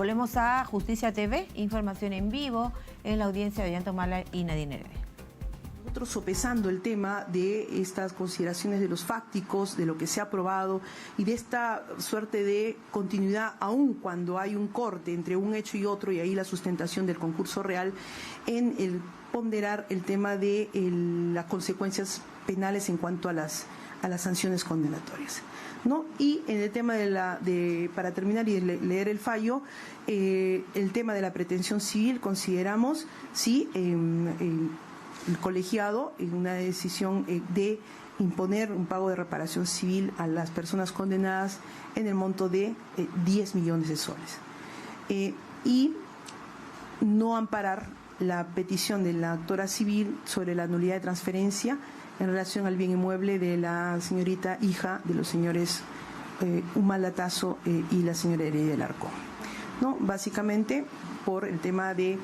Volvemos a Justicia TV, información en vivo en la audiencia de Ollanta Humala y Nadine Heredia. Nosotros sopesando el tema de estas consideraciones de los fácticos, de lo que se ha aprobado y de esta suerte de continuidad, aun cuando hay un corte entre un hecho y otro, y ahí la sustentación del concurso real, en el ponderar el tema de las consecuencias penales en cuanto a las sanciones condenatorias, ¿no? Y en el tema para terminar y leer el fallo, el tema de la pretensión civil, consideramos, sí, el colegiado en una decisión de imponer un pago de reparación civil a las personas condenadas en el monto de 10 millones de soles. Y no amparar la petición de la actora civil sobre la nulidad de transferencia en relación al bien inmueble de la señorita hija de los señores Humala Tazo y la señora Heredia Alarcón, ¿no? Básicamente por el tema de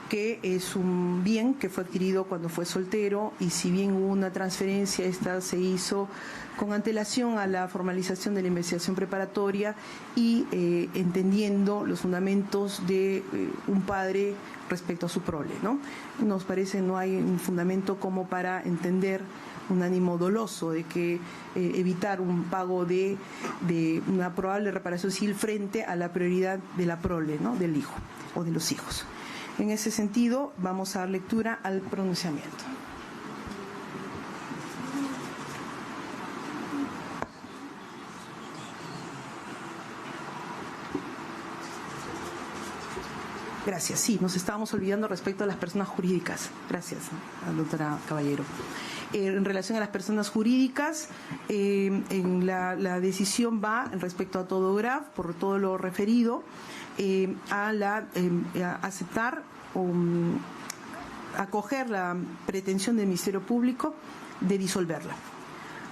que es un bien que fue adquirido cuando fue soltero, y si bien hubo una transferencia, esta se hizo con antelación a la formalización de la investigación preparatoria y entendiendo los fundamentos de un padre respecto a su prole, ¿no? Nos parece no hay un fundamento como para entender un ánimo doloso de que evitar un pago de una probable reparación civil frente a la prioridad de la prole, ¿no? Del hijo o de los hijos. En ese sentido, vamos a dar lectura al pronunciamiento. Gracias. Sí, nos estábamos olvidando respecto a las personas jurídicas. Gracias, doctora Caballero. En relación a las personas jurídicas, en la decisión va respecto a todo GRAF, por todo lo referido, a aceptar o acoger la pretensión del Ministerio Público de disolverla.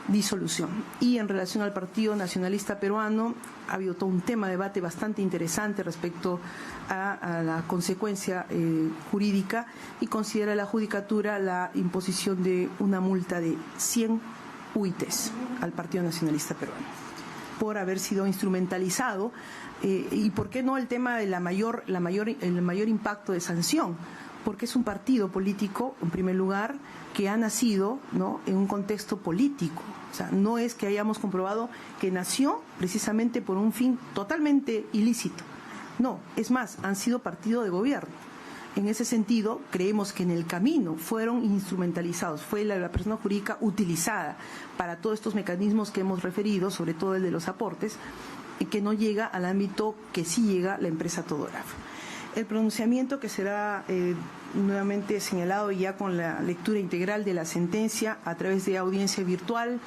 Disolución. Y en relación al Partido Nacionalista Peruano, ha habido todo un tema de debate bastante interesante respecto a la consecuencia jurídica, y considera la Judicatura la imposición de una multa de 100 UITs al Partido Nacionalista Peruano por haber sido instrumentalizado, y por qué no el tema de el mayor impacto de sanción, porque es un partido político, en primer lugar, que ha nacido, ¿no?, en un contexto político. O sea, no es que hayamos comprobado que nació precisamente por un fin totalmente ilícito. No, es más, han sido partido de gobierno. En ese sentido, creemos que en el camino fueron instrumentalizados, fue la persona jurídica utilizada para todos estos mecanismos que hemos referido, sobre todo el de los aportes, y que no llega al ámbito que sí llega la empresa Todograf. El pronunciamiento, que será nuevamente señalado ya con la lectura integral de la sentencia a través de audiencia virtual,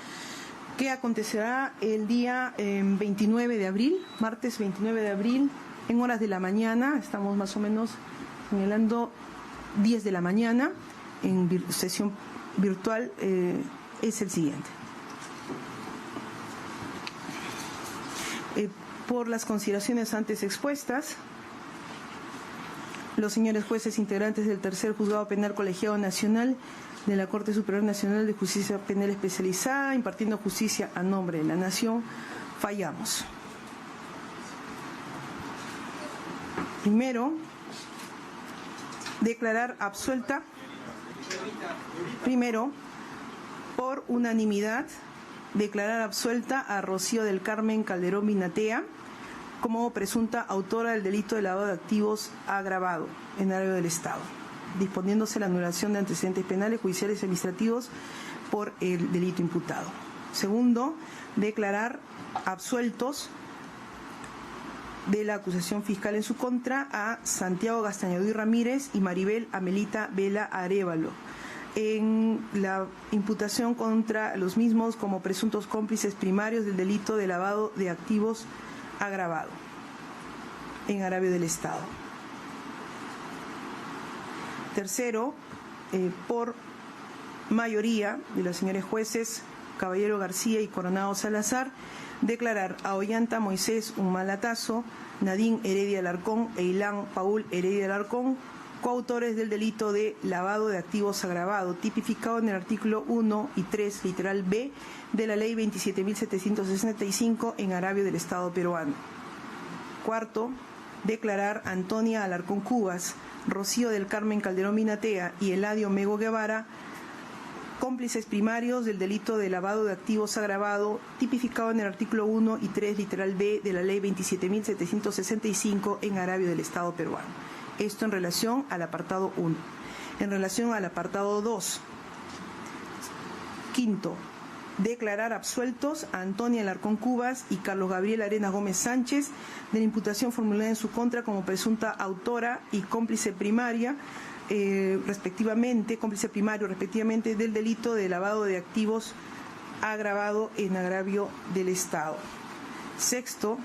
que acontecerá el día 29 de abril, martes 29 de abril, en horas de la mañana. Estamos más o menos señalando 10 de la mañana, en sesión virtual, es el siguiente. Por las consideraciones antes expuestas, los señores jueces integrantes del Tercer Juzgado Penal Colegiado Nacional de la Corte Superior Nacional de Justicia Penal Especializada, impartiendo justicia a nombre de la Nación, fallamos. Primero, declarar absuelta, por unanimidad, declarar absuelta a Rocío del Carmen Calderón Binatea como presunta autora del delito de lavado de activos agravado en agravio del Estado, disponiéndose la anulación de antecedentes penales, judiciales y administrativos por el delito imputado. Segundo, declarar absueltos de la acusación fiscal en su contra a Santiago Gastañadú y Ramírez y Maribel Amelita Vela Arévalo en la imputación contra los mismos como presuntos cómplices primarios del delito de lavado de activos agravado en agravio del Estado. Tercero, por mayoría de los señores jueces Caballero García y Coronado Salazar, declarar a Ollanta Moisés Humala Tazo, Nadine Heredia Alarcón e Ilan Paul Heredia Alarcón coautores del delito de lavado de activos agravado, tipificado en el artículo 1 y 3, literal B, de la Ley 27.765 en agravio del Estado peruano. Cuarto, declarar a Antonia Alarcón Cubas, Rocío del Carmen Calderón Minatea y Eladio Mego Guevara cómplices primarios del delito de lavado de activos agravado tipificado en el artículo 1 y 3, literal B de la ley 27.765 en agravio del Estado peruano. Esto en relación al apartado 1. En relación al apartado 2, quinto, declarar absueltos a Antonia Alarcón Cubas y Carlos Gabriel Arenas Gómez Sánchez de la imputación formulada en su contra como presunta autora y cómplice primaria, cómplice primario respectivamente del delito de lavado de activos agravado en agravio del Estado. Sexto,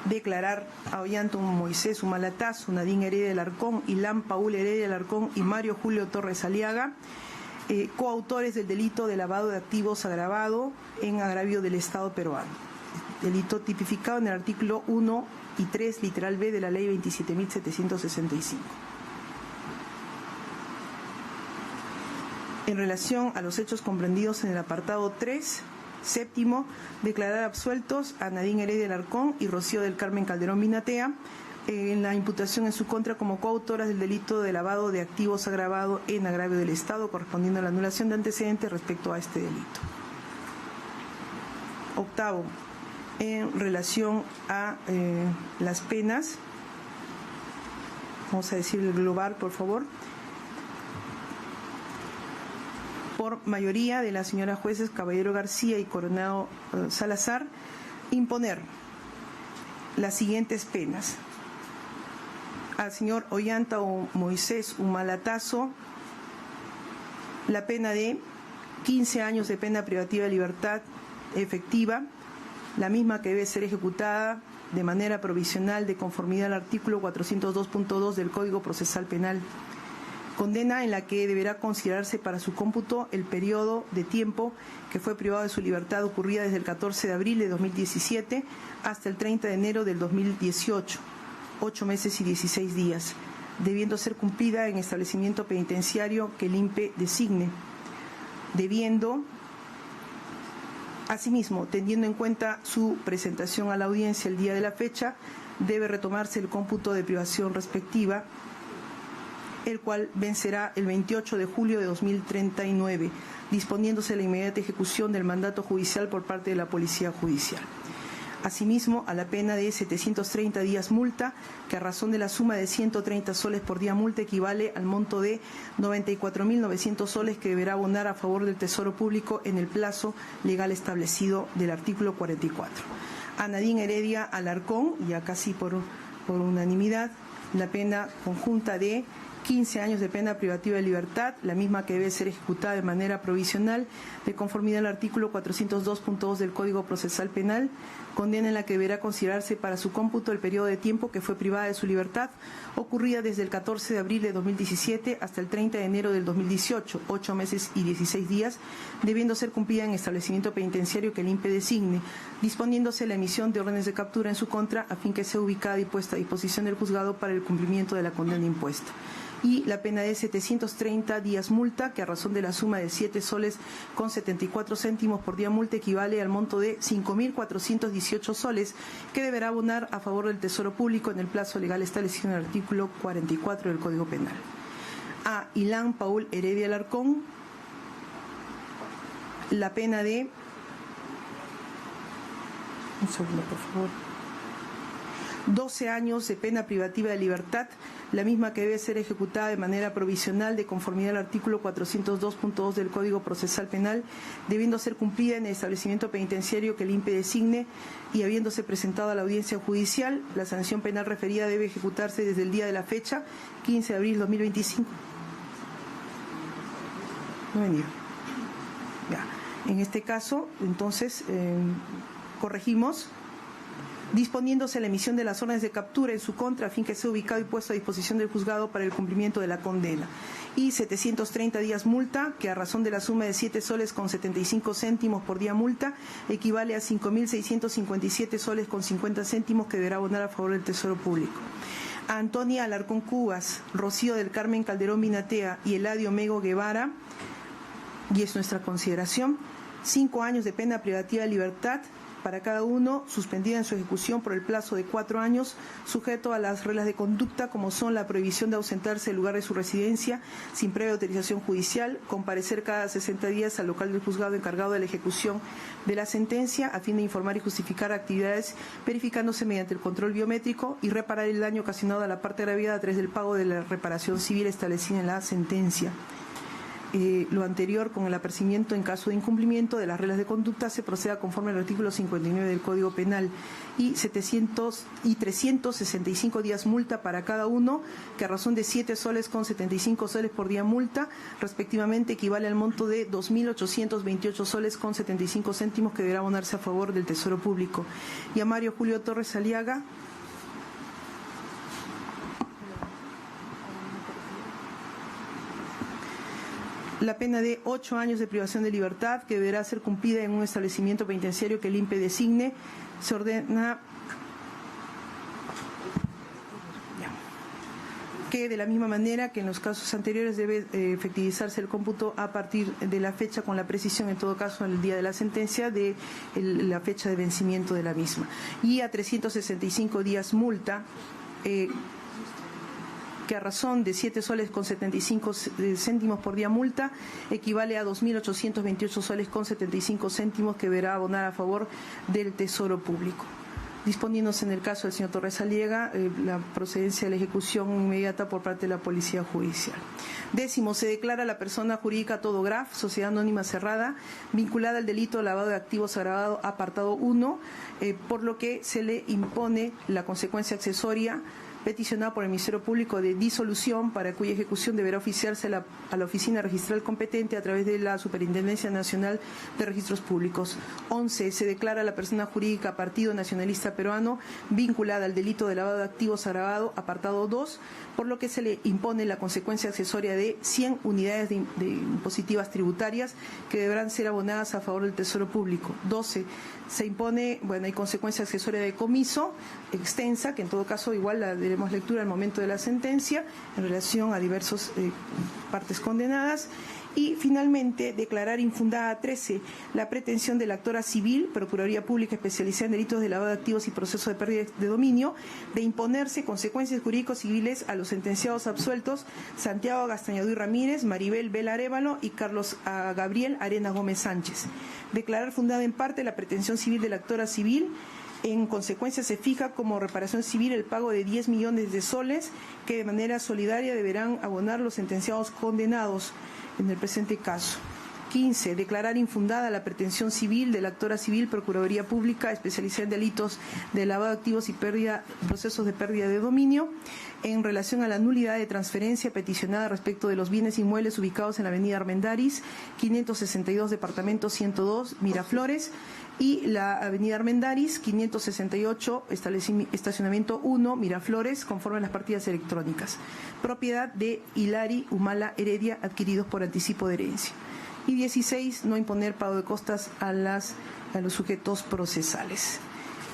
declarar a Ollanta Moisés Humalatazo, Nadine Heredia Alarcón, Ilan Paul Heredia Alarcón y Mario Julio Torres Aliaga, coautores del delito de lavado de activos agravado en agravio del Estado peruano. Delito tipificado en el artículo 1 y 3, literal B de la ley 27.765. En relación a los hechos comprendidos en el apartado 3, séptimo, declarar absueltos a Nadine Heredia Alarcón y Rocío del Carmen Calderón Minatea en la imputación en su contra como coautoras del delito de lavado de activos agravado en agravio del Estado, correspondiendo a la anulación de antecedentes respecto a este delito. Octavo, en relación a las penas, vamos a decir el global, por favor. Por mayoría de las señoras jueces Caballero García y Coronado Salazar, imponer las siguientes penas. Al señor Ollanta Moisés Humalatazo, la pena de 15 años de pena privativa de libertad efectiva, la misma que debe ser ejecutada de manera provisional de conformidad al artículo 402.2 del Código Procesal Penal. Condena en la que deberá considerarse para su cómputo el periodo de tiempo que fue privado de su libertad ocurrida desde el 14 de abril de 2017 hasta el 30 de enero del 2018, 8 meses y 16 días, debiendo ser cumplida en establecimiento penitenciario que el INPE designe, debiendo, asimismo, teniendo en cuenta su presentación a la audiencia el día de la fecha, debe retomarse el cómputo de privación respectiva, el cual vencerá el 28 de julio de 2039, disponiéndose la inmediata ejecución del mandato judicial por parte de la Policía Judicial. Asimismo, a la pena de 730 días multa, que a razón de la suma de 130 soles por día multa equivale al monto de 94.900 soles que deberá abonar a favor del Tesoro Público en el plazo legal establecido del artículo 44. A Nadine Heredia Alarcón, ya casi por unanimidad, la pena conjunta de 15 años de pena privativa de libertad, la misma que debe ser ejecutada de manera provisional de conformidad al artículo 402.2 del Código Procesal Penal, condena en la que deberá considerarse para su cómputo el periodo de tiempo que fue privada de su libertad, ocurrida desde el 14 de abril de 2017 hasta el 30 de enero del 2018, 8 meses y 16 días, debiendo ser cumplida en establecimiento penitenciario que el INPE designe, disponiéndose la emisión de órdenes de captura en su contra a fin que sea ubicada y puesta a disposición del juzgado para el cumplimiento de la condena impuesta. Y la pena de 730 días multa, que a razón de la suma de 7 soles con 74 céntimos por día multa equivale al monto de 5.418 soles, que deberá abonar a favor del Tesoro Público en el plazo legal establecido en el artículo 44 del Código Penal. A Ilan Paul Heredia Alarcón, la pena de... Un segundo, por favor. 12 años de pena privativa de libertad, la misma que debe ser ejecutada de manera provisional de conformidad al artículo 402.2 del Código Procesal Penal, debiendo ser cumplida en el establecimiento penitenciario que el INPE designe y habiéndose presentado a la audiencia judicial, la sanción penal referida debe ejecutarse desde el día de la fecha, 15 de abril de 2025. No venía. Ya. En este caso, entonces, corregimos, disponiéndose la emisión de las órdenes de captura en su contra a fin que sea ubicado y puesto a disposición del juzgado para el cumplimiento de la condena. Y 730 días multa, que a razón de la suma de 7 soles con 75 céntimos por día multa, equivale a 5.657 soles con 50 céntimos que deberá abonar a favor del Tesoro Público. A Antonia Alarcón Cubas, Rocío del Carmen Calderón Minatea y Eladio Mego Guevara, y es nuestra consideración, 5 años de pena privativa de libertad, para cada uno, suspendida en su ejecución por el plazo de 4 años, sujeto a las reglas de conducta como son la prohibición de ausentarse del lugar de su residencia sin previa autorización judicial, comparecer cada 60 días al local del juzgado encargado de la ejecución de la sentencia a fin de informar y justificar actividades verificándose mediante el control biométrico y reparar el daño ocasionado a la parte agraviada a través del pago de la reparación civil establecida en la sentencia. Lo anterior con el apercibimiento en caso de incumplimiento de las reglas de conducta se proceda conforme al artículo 59 del Código Penal y 365 días multa para cada uno, que a razón de 7 soles con 75 soles por día multa, respectivamente equivale al monto de 2.828 soles con 75 céntimos que deberá abonarse a favor del Tesoro Público. Y a Mario Julio Torres Aliaga, la pena de 8 años de privación de libertad que deberá ser cumplida en un establecimiento penitenciario que el INPE designe. Se ordena que de la misma manera que en los casos anteriores debe efectivizarse el cómputo a partir de la fecha, con la precisión en todo caso en el día de la sentencia de la fecha de vencimiento de la misma. Y a 365 días multa que a razón de 7 soles con 75 céntimos por día multa equivale a 2.828 soles con 75 céntimos que deberá abonar a favor del Tesoro Público. Disponiéndose en el caso del señor Torres Aliaga la procedencia de la ejecución inmediata por parte de la Policía Judicial. 10. Se declara a la persona jurídica Todograf, Sociedad Anónima Cerrada, vinculada al delito de lavado de activos agravado apartado 1, por lo que se le impone la consecuencia accesoria peticionada por el Ministerio Público de disolución, para cuya ejecución deberá oficiarse a la oficina registral competente a través de la Superintendencia Nacional de Registros Públicos. 11. Se declara a la persona jurídica Partido Nacionalista Peruano vinculada al delito de lavado de activos agravado, apartado 2, por lo que se le impone la consecuencia accesoria de 100 unidades de impositivas tributarias que deberán ser abonadas a favor del Tesoro Público. 12. Se impone, hay consecuencia accesoria de decomiso extensa, que en todo caso igual la daremos lectura al momento de la sentencia en relación a diversas partes condenadas. Y finalmente declarar infundada 13 la pretensión de la actora civil, Procuraduría Pública especializada en delitos de lavado de activos y proceso de pérdida de dominio, de imponerse consecuencias jurídicos civiles a los sentenciados absueltos Santiago Gastañadú Ramírez, Maribel Vela Arévalo y Carlos Gabriel Arena Gómez Sánchez. Declarar fundada en parte la pretensión civil de la actora civil. En consecuencia, se fija como reparación civil el pago de 10 millones de soles que de manera solidaria deberán abonar los sentenciados condenados en el presente caso. 15. Declarar infundada la pretensión civil de la actora civil Procuraduría Pública especializada en delitos de lavado de activos y procesos de pérdida de dominio en relación a la nulidad de transferencia peticionada respecto de los bienes inmuebles ubicados en la avenida Armendáriz, 562, departamento 102, Miraflores, y la avenida Armendáriz, 568, estacionamiento 1, Miraflores, conforme a las partidas electrónicas, propiedad de Hilari Humala Heredia, adquiridos por anticipo de herencia. Y 16, no imponer pago de costas a los sujetos procesales.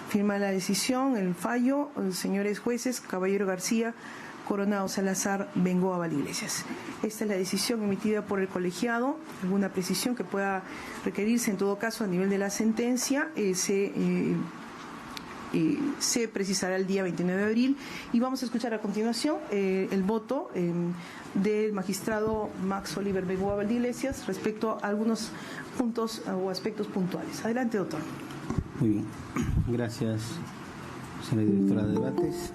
Firma la decisión, el fallo, señores jueces, Caballero García, Coronado Salazar, Bengoa Valiglesias. Esta es la decisión emitida por el colegiado. Alguna precisión que pueda requerirse en todo caso a nivel de la sentencia se precisará el día 29 de abril. Y vamos a escuchar a continuación el voto del magistrado Max Oliver Bengoa Valiglesias respecto a algunos puntos o aspectos puntuales. Adelante, doctor. Muy bien. Gracias, señora directora de debates.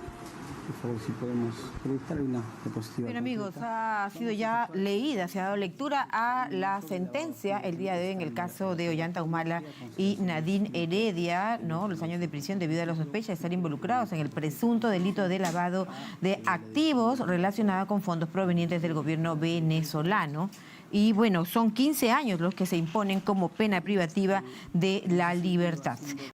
Por favor, si podemos proyectar una diapositiva. Bien, amigos, ha sido ya leída, se ha dado lectura a la sentencia el día de hoy en el caso de Ollanta Humala y Nadine Heredia, ¿no? Los años de prisión debido a la sospecha de estar involucrados en el presunto delito de lavado de activos relacionado con fondos provenientes del gobierno venezolano. Y bueno, son 15 años los que se imponen como pena privativa de la libertad.